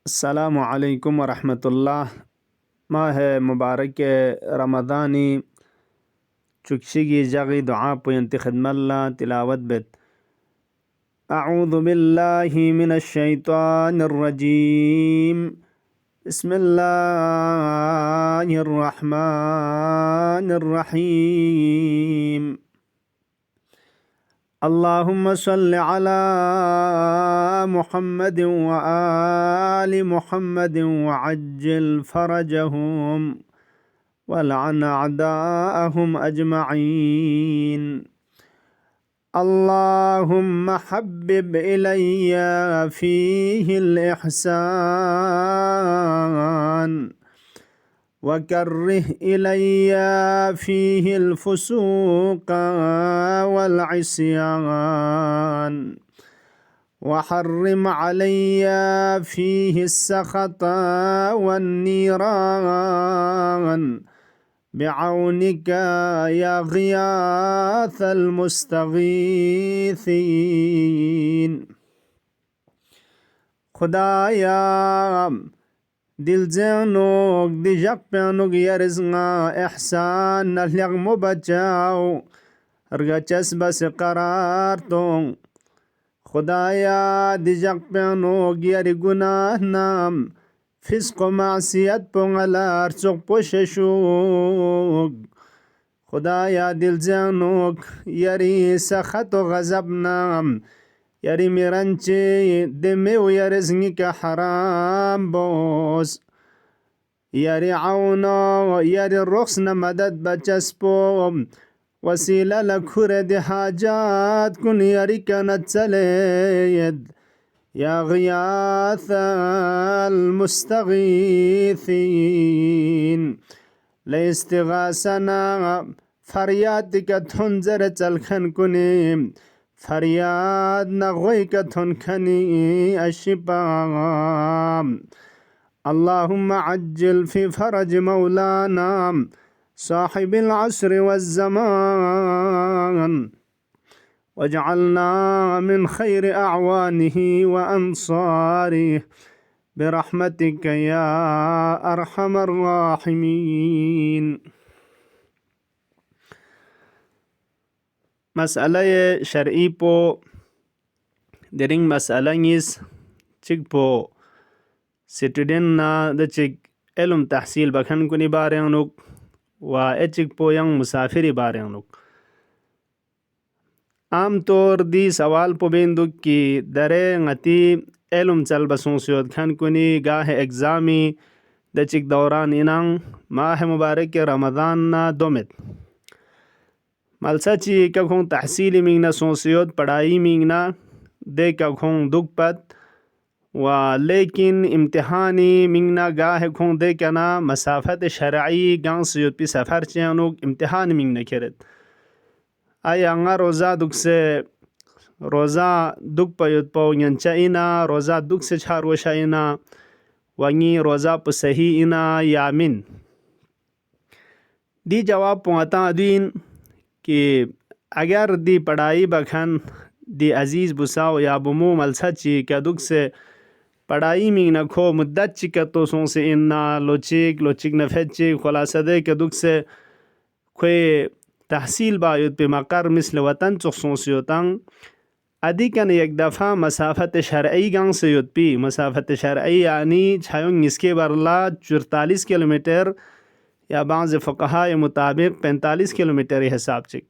अस्सलामुअलैकुम वरहमतुल्लाह। माह मुबारक रमदानी चुकशिगी जगी दुआ पुयंती खिदमल्ला तिलावत बेत। अऊज़ु बिल्लाहि मिनश शैतानिर रजीम। बिस्मिल्लाहिर रहमानिर रहीम। अल्लाहुम्मा सल्लि अला मुहम्मदिन व आलि मुहम्मदिन व अज्जिल फरजहुम वलअन अअदाअहुम अजमईन। अल्लाहुम्मा हब्बिब इलैया फीहिल इहसान वकर्रिह इलैया फीहिल फुसूक वल इस्यान वहर्रिम अलैया फीहिस सखत वन्नीरान बिअौनिका या गियाथल मुस्तगीसीन। खुदाया दिल ज़ैनोग दिजक प्यानुग यरिज़्गा एहसान नल्यग मुबचाओ रगचस बस करार तोंग। खुदाया दिजक प्यानुग यरि गुनाह नाम फिस्क मासियत पोंगलार चुक पोशशुग। खुदाया दिल ज़ैनोग यरि सखत गज़ब नाम यरि मिरंचे दिमे यरिज़्गी का हराम बोस। यरि औनो यरि रुख्स न मदद बचस्पोम वसीला लखुर दे हाजात कुन यरि कनत चलेयद या गियाथ المستغيثين لإستغاثنا फरियाद का थुन जर चलखन कुने फरियाद नगोई का थुन खनी अशिपाम। अल्लाहुम्मा अज्जिल फी फरज मौलाना साहिबिल अस्र वज़्ज़मान वजअलना मिन खैर अअवानिही व अंसारिह बिरहमतिक या अरहमर राहिमीन। مسألة شرعي po dering مسألة نيس چik po student na da chik ilm tahsil bakhan kuni bareng nuk wa chik po yang musafiri bareng nuk आम तौर दी सवाल po बेंदुक की दरे ngati ilm चल बसोंसियोद खान कुनी गाह एग्जामी da chik दौरान inang माह मुबारक रमदान ना दोमित मलसा ची का खों तहसीली मिंगना सोंसियोद पढ़ाई मिंगना दे का खों दुखपत व लेकिन इम्तिहानी मिंगना गाह खों दे का ना मसाफत शरई गांग सियोद पी सफर चियानुक इम्तिहान मिंगना खेरत आई अंगा रोज़ा दुख से रोज़ा दुख पयुत पौ यंचा इना रोज़ा दुख से छार वशा इना वंगी रोज़ा प सही इना यामिन दी जवाब पुआता अदीन कि अगर दी पढ़ाई बखन दी अजीज़ बुसाओ या बमो मलसा ची क्या दुख से पढ़ाई मिंग न खो मुद्दत चिका तो सों से इन्ना लोचिक नफेचिक खुलासा दे क्या दुख से खोए तहसील बायुद पे मकर मिसल वतन चुक सों से योतंग अधिकन एक दफ़ा मसाफत शरई गांग से युत पी मसाफत शरई यानी छायों इसके बरला 44 किलोमीटर या बाज़ फ़क़हा मुताबिक 45 किलोमीटर हिसाब चिक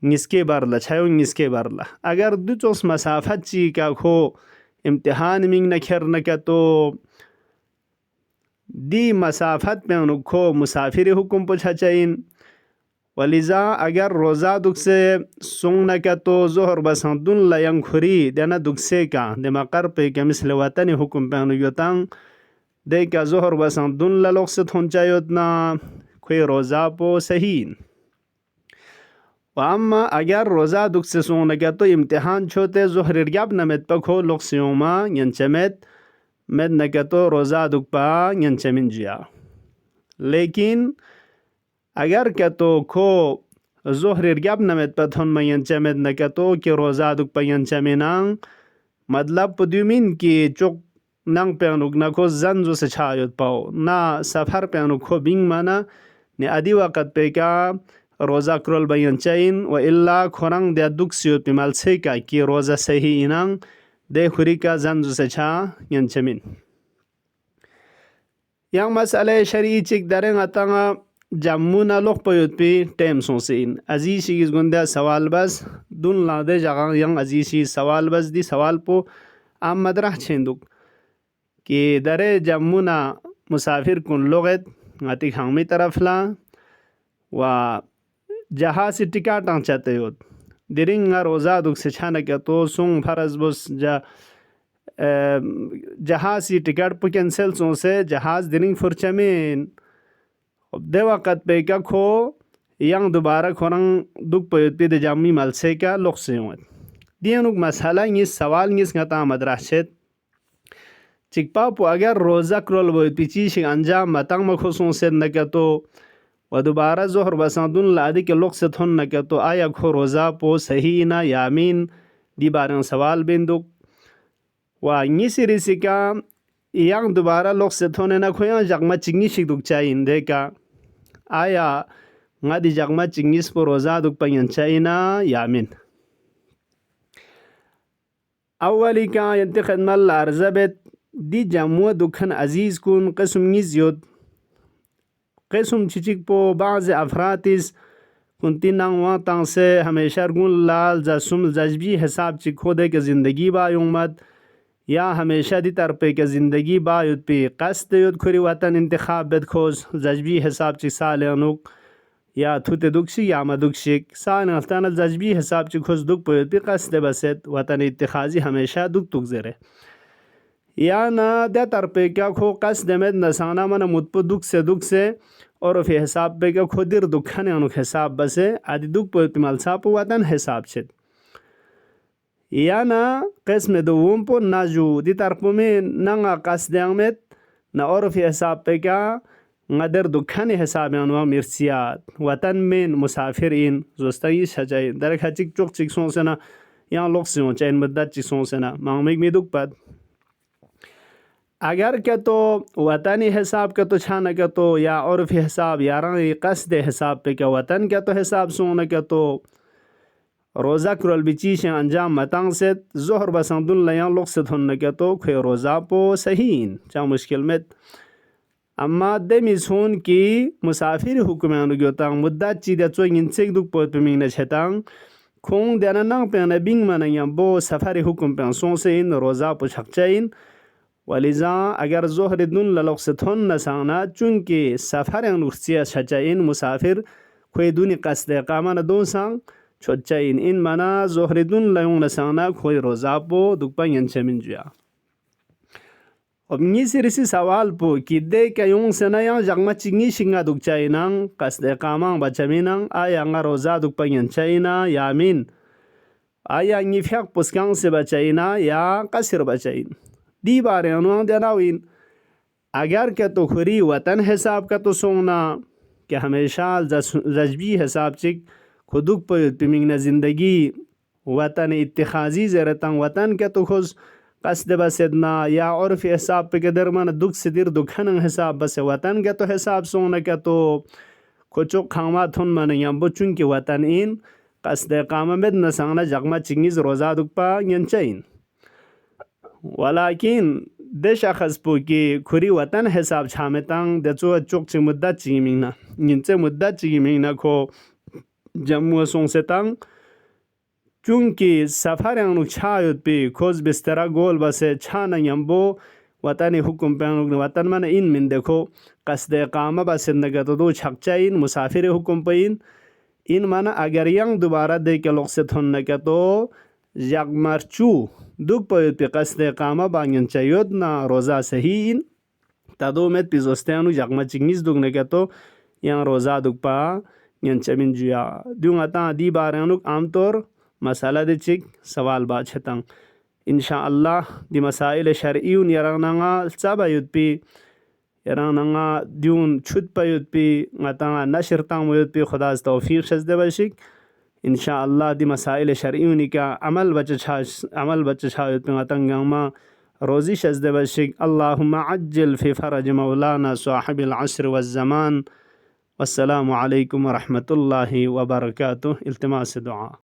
निसके बरला छायों निसके बरला अगर दो चोस मसाफत ची का खो इम्तिहान मिंग न खेर न क्या तो दी मसाफत पे खो मुसाफिर हुकुम पूछा चाहिए वलिज़ा अगर रोज़ा दुख से सुंग न क्या तो जोहर बसंदुन लयंग खुरी देना दुख से का दे मकर पे क्या मिसल वतन हुकुम पे योतांग दे क्या जोहर बसंदुन ललोक से थोन चाहिए कोई रोज़ा पो सही वामा अगर रोज़ा दुख से सुंग न क्या तो इम्तिहान छोते जोहर इर्ग्याब नमेत पखो लोक सियोमा यंचमेत med nakato roza dukpa nyanchamin jia लेकिन अगर क्या तो खो जोहर इर्ग्याब नमेत पथन में यंचमेत न क्या तो कि रोज़ा दुक पयंचमिनांग मतलब पुद्युमिन की चुक nang penuk na ko zanzu se chayot pao na safar penuk ko bing mana ni adi waqt pe ka roza krol bayan chain wa illa khorang de duk siot pimal se ka ki roza sahi inang de khuri ka zanzu se cha yan chamin yang masale shari chik dareng atanga jammuna lok payot pi tem sonsin aziz is gunda sawal bas dun la de jaga yang aziz sawal bas di sawal po am madrah chenduk कि दरे जम्मुना मुसाफिर कुन लोगत ngati khangmi tarafla wa jahasi tikatang chatayot diring nga roza duk se chana kya to sung faraz bus jahasi tikat pu cancel son se jahaz diring furchamin de waqt pe ka kho yang dobara khorang duk payot pe de jammi malse ka lokse yot dianuk masala ni sawal ni ngata madrashet चिकपा पो अगर रोज़ा crawl वो peachy शिक अंजाम मतंग मखोसों से न क्या तो व दोबारा जोहर बसादुन लादी के लोग से थोन न क्या तो आया खो रोज़ा पो सही ना यामीन दी बारं सवाल बिंदुक व इंगी सिरिसी का yang दोबारा लोग से थोने ना खोया जगमा चिंगी शिक दुक चाय इंदे का आया ngadi jagma cingis po roza duk panyan chaina yamin awali ka yantiqad mal arzabet دي جاموه دكان عزيز كون قسم نزيود قسم چيچيك پو بعض افراتيس كنتي نانوان تانسه هميشه رگون لال جاسوم جاجبی حساب چي خوده که زندگی با يومد یا هميشه دي طرفه که زندگی با يود پی قصد يود كوري وطن انتخاب بد خوز جاجبی حساب چي سالانوك یا توت دوكشي یا مدوكشيك سال نفتانا جاجبی حساب چي خوز دوك پو يود پی قصد بسد وطن اتخاذي هميشه دوك توك زره या ना दे तर पे क्या खो कस दमेद नसाना मन मुतप दुख से और फिर हिसाब पे क्या खुदिर दुखाने अनुक हिसाब बसे आदि दुख पे तिमाल साप वतन हिसाब छे या ना किस्म दोम पो नाजू दी तर पे में नंगा कस दमेद ना और फिर हिसाब पे क्या ngeder दुखाने हिसाब अनुवा मिर्सियात वतन में मुसाफिरीन जोस्ताई सजाई दर खचिक चोक चिक सोसना या लोग से चैन मदद चिक सोसना मांगमेक में दुख पद अगर क्या तो वतनी हिसाब का तो छाना क्या तो या और फिर हिसाब यारा कसद हिसाब पे क्या वतन क्या तो हिसाब सोना क्या तो रोज़ा क्रोल बिची से अंजाम मतंग से जोहर बसंदुल लया लोग से धुन क्या तो खे रोज़ा पो सहीन चा मुश्किल में अम्मा दे मिसोन की मुसाफिर हुक्मानु ग्योतांग मुद्दा चीदा चो इंसेक दुख पोत पिमिंग न छतांग खोंग देना नंग पे न बिंग मन बो सफारी हुक्म पे सों से इन रोज़ा पो छकचाइन वलिजा अगर जोहर दुन ललोक से थोन नसाना चूंकि सफर नुख्सिया छचाइन मुसाफिर खोई दुनी कसदे कामन दो सांग छोचाइन इन मना जोहर दुन लयों नसाना खोई रोज़ा पो दुकपा यंचमिन जुया अब नी सिरिसी सवाल पो किदे कयों से नया जगमा चिंगी शिंगा दुकचाइनांग कसदे कामांग बचमिनांग आयांगा रोज़ा दुकपा यंचाइना यामिन आया नी फ्याक पुस्कांग से बचाइना या कसिर बचाइन दी बारे अनुआं देनाविन अगर क्या तो खुरी वतन हिसाब का तो सोना कि हमेशा जज्बी हिसाब चिक खुदुक पर पिमिंग न जिंदगी वतन इत्तिखाजी ज़रतंग वतन क्या तो खुश कसद बसदना या और फिर हिसाब पे कदर मन दुख सिदिर दुखन हिसाब बस वतन क्या तो हिसाब सोना क्या तो कुछ खामा थुन मन या बचुन के वतन इन कसद काम में न सांगना जगमा चिंगिज रोज़ा दुखपा यंचाइन वलाकिन दे शख्स पो कि खुरी वतन हिसाब छामेतांग दचो चोक चे मुद्दा चिमिंगना निंचे मुद्दा चिमिंगना को जम्मू सोंग सेतांग चूंकि सफर अनुक छायुत पे खोज बिस्तरा गोल बसे छाना यंबो वतन हुकुम पे वतन मन इन मिन देखो कसदे कामा बसे नगत दो छकचाइन मुसाफिर हुकुम पे इन माना अगर यंग दोबारा दे के लोग से थोन न तो जगमरचू दुख पयुत पे कसदे कामा बांगन चयोद ना रोज़ा सहीन तदो में पिजोस्तेनु जगमा चिंगिस दुख न तो यहाँ रोज़ा दुख पा यंचमिन जुया दूंगा ता दी बारानुक आमतौर मसाला दे चिक सवाल बात छतंग इंशाअल्लाह दी मसाइल शरईउन यरांगा चाबायुत पे यरांगा दून छुट पयुत पे ngata नशरतांग मुयुत पे खुदा तौफीक शजदे बशिक इंशाअल्लाह दी मसाइल शरईउन का अमल बच छा पे ngata ngama روزیش از دبشک اللهم عجل في فرج مولانا صاحب العصر والزمان. والسلام عليكم ورحمة الله وبركاته. التماس دعاء.